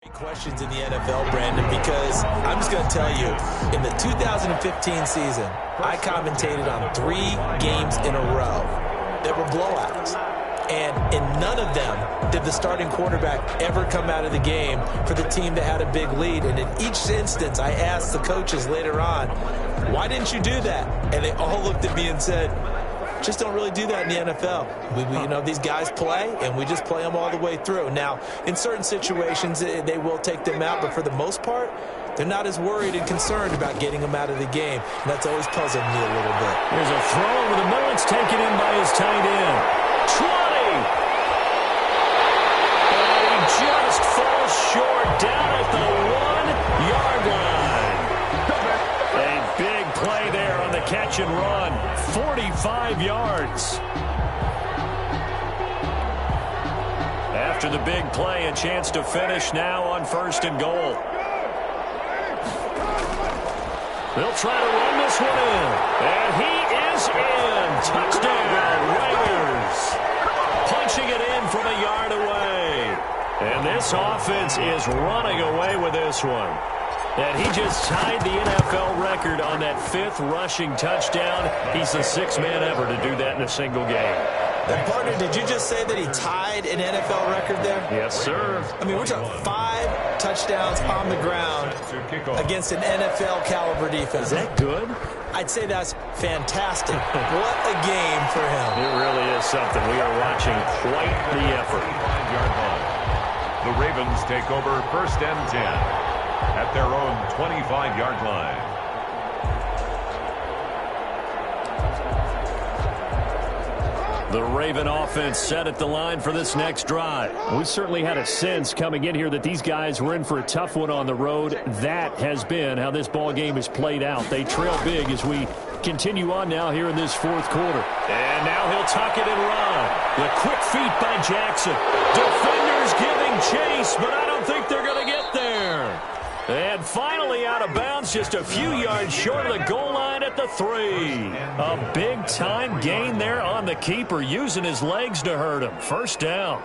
Questions in the NFL, Brandon, because I'm just going to tell you, in the 2015 season, I commentated on 3 games in a row that were blowouts. And in none of them did the starting quarterback ever come out of the game for the team that had a big lead. And in each instance, I asked the coaches later on, why didn't you do that? And they all looked at me and said, just don't really do that in the NFL. These guys play, and we just play them all the way through. Now, in certain situations, they will take them out, but for the most part, they're not as worried and concerned about getting them out of the game. And that's always puzzled me a little bit. Here's a throw over the middle. It's taken in by his tight end. 20! And he just falls short down at the 1-yard line. A big play there on the catch and run. 45 yards. After the big play, a chance to finish now on 1st and goal. They'll try to run this one in. And he is in. Touchdown, Raiders. Punching it in from a yard away. And this offense is running away with this one. And he just tied the NFL record on that 5th rushing touchdown. He's the 6th man ever to do that in a single game. And partner, did you just say that he tied an NFL record there? Yes, sir. I mean, we're talking 5 touchdowns on the ground against an NFL caliber defense. Is that good? I'd say that's fantastic. What a game for him. It really is something. We are watching quite the effort. The Ravens take over 1st and 10. At their own 25-yard line. The Raven offense set at the line for this next drive. We certainly had a sense coming in here that these guys were in for a tough one on the road. That has been how this ball game has played out. They trail big as we continue on now here in this 4th quarter. And now he'll tuck it and run. The quick feet by Jackson. Defenders giving chase, but I don't think they're going to get there. And finally out of bounds, just a few yards short of the goal line at the 3. A big-time gain there on the keeper, using his legs to hurt him. 1st down.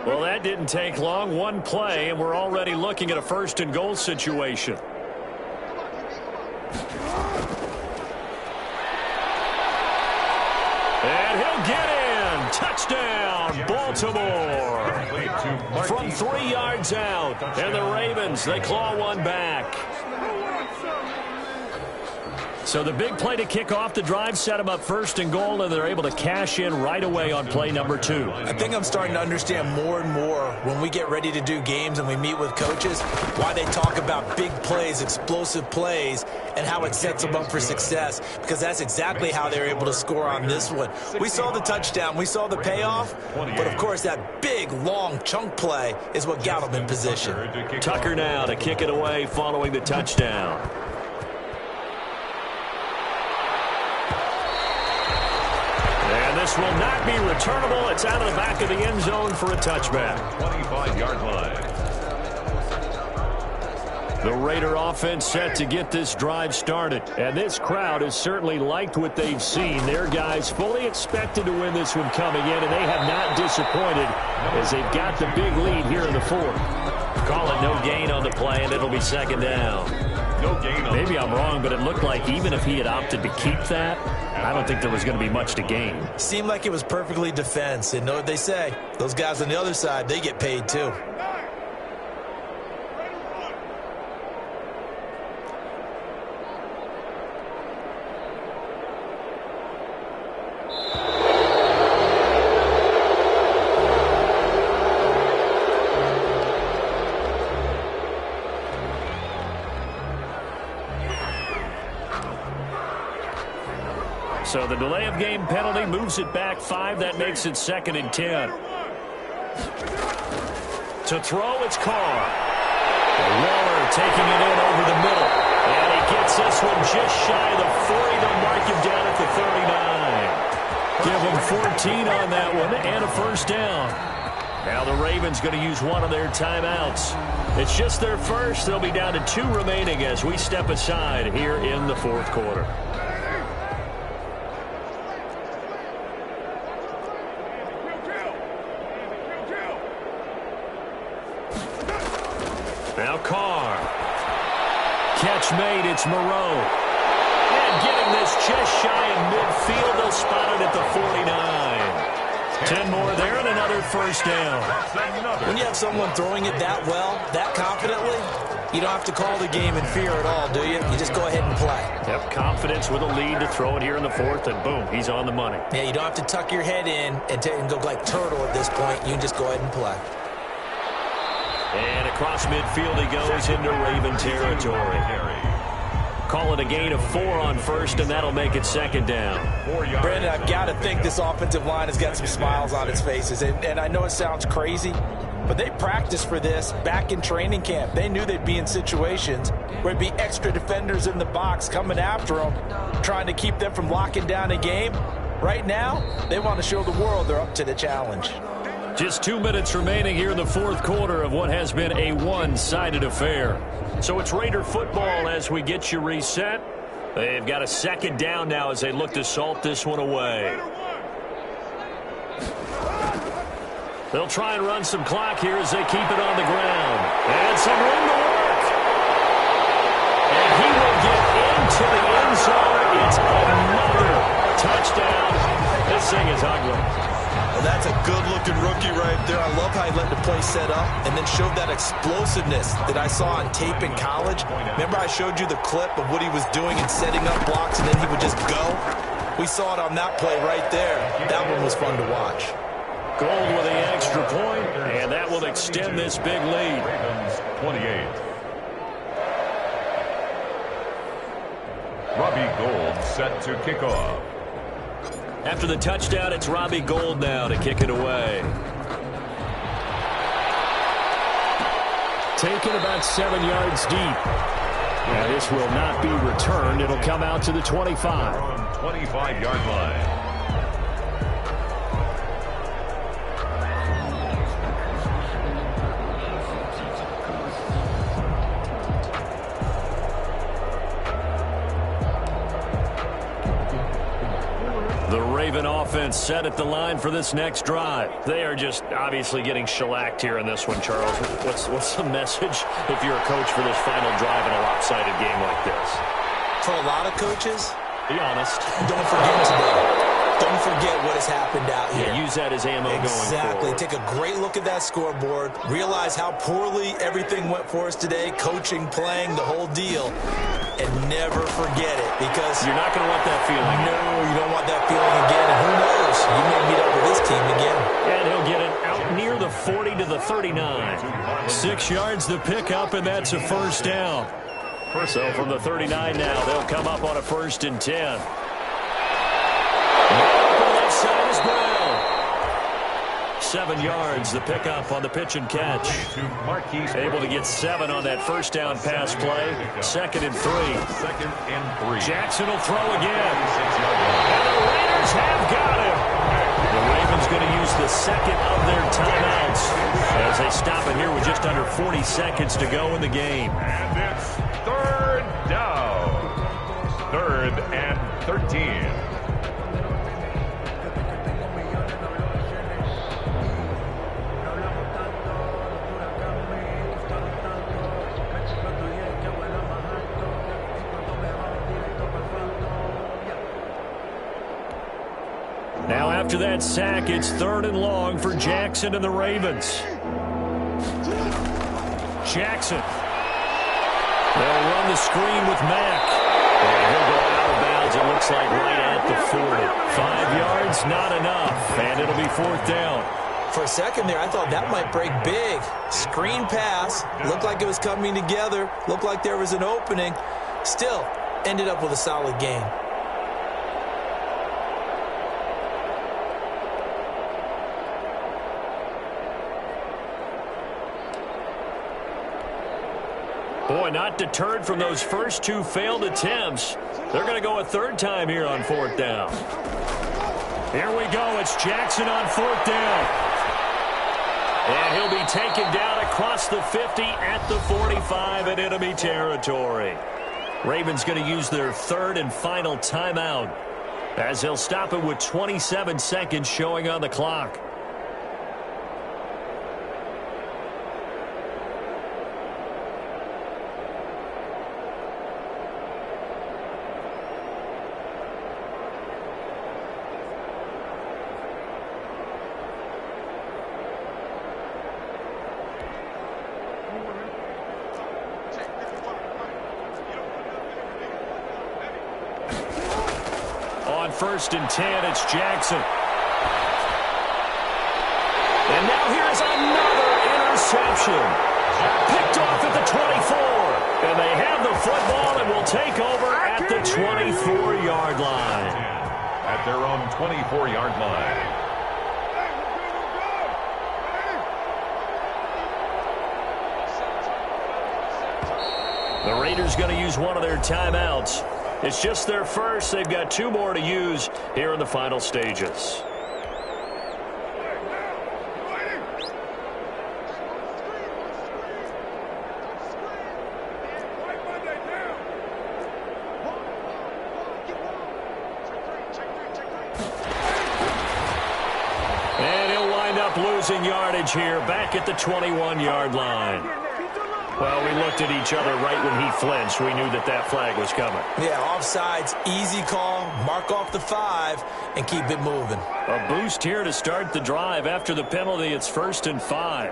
Well, that didn't take long. One play, and we're already looking at a 1st and goal situation. And he'll get in. Touchdown, Baltimore. From 3 yards out. And the Ravens, they claw one back. So the big play to kick off the drive set them up 1st and goal, and they're able to cash in right away on play number 2. I think I'm starting to understand more and more when we get ready to do games and we meet with coaches why they talk about big plays, explosive plays, and how it sets them up for success, because that's exactly how they're able to score on this one. We saw the touchdown. We saw the payoff. But, of course, that big, long chunk play is what got them in position. Tucker now to kick it away following the touchdown. And this will not be returnable. It's out of the back of the end zone for a touchback. 25-yard line. The Raider offense set to get this drive started. And this crowd has certainly liked what they've seen. Their guys fully expected to win this one coming in, and they have not disappointed as they've got the big lead here in the 4th. Call it no gain on the play, and it'll be 2nd down. No gain on. Maybe I'm wrong, but it looked like even if he had opted to keep that, I don't think there was going to be much to gain. Seemed like it was perfectly defense. And know what they say? Those guys on the other side, they get paid too. So the delay of game penalty moves it back 5. That makes it 2nd and 10. To throw, it's Carr. Waller taking it in over the middle. And he gets this one just shy of the 40. They'll mark him down at the 39. Give him 14 on that one and a 1st down. Now the Ravens going to use one of their timeouts. It's just their first. They'll be down to 2 remaining as we step aside here in the 4th quarter. Now Carr. Catch made, it's Moreau. And getting this just shy of midfield, they'll spot it at the 49. 10 more there and another first down. When you have someone throwing it that well, that confidently, you don't have to call the game in fear at all, do you? You just go ahead and play. Yep, confidence with a lead to throw it here in the fourth, and boom, he's on the money. Yeah, you don't have to tuck your head in and go like turtle at this point. You can just go ahead and play. And across midfield he goes into Raven territory. Call it a gain of 4 on first, and that'll make it second down. Brandon, I've got to think this offensive line has got some smiles on its faces. And I know it sounds crazy, but they practiced for this back in training camp. They knew they'd be in situations where it'd be extra defenders in the box coming after them, trying to keep them from locking down a game. Right now, they want to show the world they're up to the challenge. Just 2 minutes remaining here in the fourth quarter of what has been a one-sided affair. So it's Raider football as we get you reset. They've got a second down now as they look to salt this one away. They'll try and run some clock here as they keep it on the ground. And some room to work. And he will get into the end zone. It's another touchdown. This thing is ugly. Well, that's a good-looking rookie right there. I love how he let the play set up and then showed that explosiveness that I saw on tape in college. Remember I showed you the clip of what he was doing and setting up blocks, and then he would just go? We saw it on that play right there. That one was fun to watch. Gold with the extra point, and that will extend this big lead. Ravens 28. Robbie Gould set to kick off. After the touchdown, it's Robbie Gould now to kick it away. Taken about 7 yards deep. Now this will not be returned. It'll come out to the 25. On 25-yard line. Raven offense set at the line for this next drive. They are just obviously getting shellacked here in this one, Charles. What's the message if you're a coach for this final drive in a lopsided game like this? For a lot of coaches, be honest. Don't forget today. Don't forget what has happened out here. Yeah, use that as ammo going forward. Exactly. Take a great look at that scoreboard. Realize how poorly everything went for us today. Coaching, playing, the whole deal. And never forget it, because you're not going to want that feeling. No, you don't want that feeling again. And who knows? You may meet up with this team again. And he'll get it out near the 40 to the 39. 6 yards the pickup, and that's a first down. So from the 39 now, they'll come up on a 1st and 10. Left side is Brown. 7 yards, the pickup on the pitch and catch. Able to get 7 on that first down pass play. 2nd and 3. Jackson will throw again. And the Raiders have got him. The Ravens going to use the second of their timeouts as they stop it here with just under 40 seconds to go in the game. And it's 3rd down. 3rd and 13. Now after that sack, it's 3rd and long for Jackson and the Ravens. Jackson. They'll run the screen with Mack. And he'll go out of bounds, it looks like, right at the 40. 5 yards, not enough, and it'll be 4th down. For a second there, I thought that might break big. Screen pass. Looked like it was coming together. Looked like there was an opening. Still, ended up with a solid game. Boy, not deterred from those first 2 failed attempts. They're going to go a 3rd time here on 4th down. Here we go. It's Jackson on 4th down. And he'll be taken down across the 50 at the 45 in enemy territory. Ravens going to use their 3rd and final timeout as they'll stop it with 27 seconds showing on the clock. first and 10. It's Jackson. And now here's another interception. Picked off at the 24. And they have the football and will take over at the 24-yard line. At their own 24-yard line. The Raiders going to use one of their timeouts. It's just their first. They've got 2 more to use here in the final stages. And he'll wind up losing yardage here back at the 21-yard line. Well, we looked at each other right when he flinched. We knew that that flag was coming. Yeah, offsides, easy call, mark off the 5, and keep it moving. A boost here to start the drive. After the penalty, it's 1st and 5.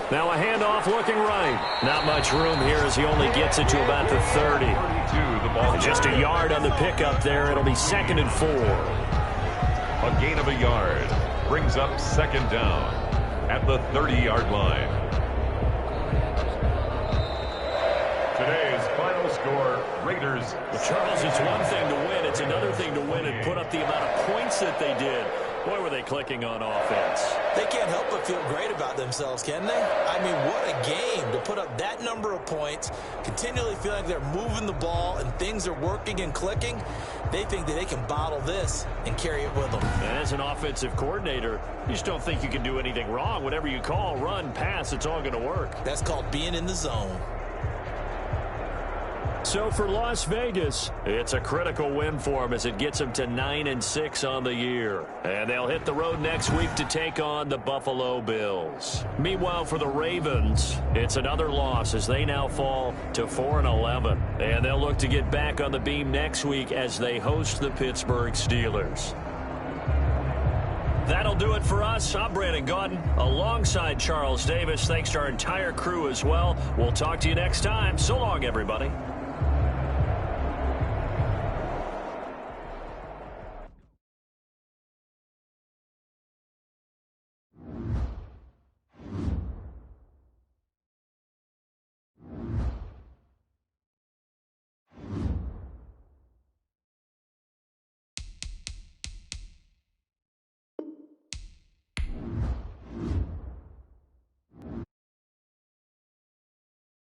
Now a handoff looking right. Not much room here as he only gets it to about the 30. And just a yard on the pickup there. It'll be 2nd and 4. A gain of a yard brings up 2nd down at the 30-yard line. Today's final score, Raiders. Well, Charles, it's one thing to win. It's another thing to win and put up the amount of points that they did. Boy, were they clicking on offense. They can't help but feel great about themselves, can they? I mean, what a game to put up that number of points, continually feeling like they're moving the ball and things are working and clicking. They think that they can bottle this and carry it with them. And as an offensive coordinator, you just don't think you can do anything wrong. Whatever you call, run, pass, it's all going to work. That's called being in the zone. So for Las Vegas, it's a critical win for them as it gets them to 9-6 on the year. And they'll hit the road next week to take on the Buffalo Bills. Meanwhile, for the Ravens, it's another loss as they now fall to 4-11. And they'll look to get back on the beam next week as they host the Pittsburgh Steelers. That'll do it for us. I'm Brandon Gaudin alongside Charles Davis. Thanks to our entire crew as well. We'll talk to you next time. So long, everybody.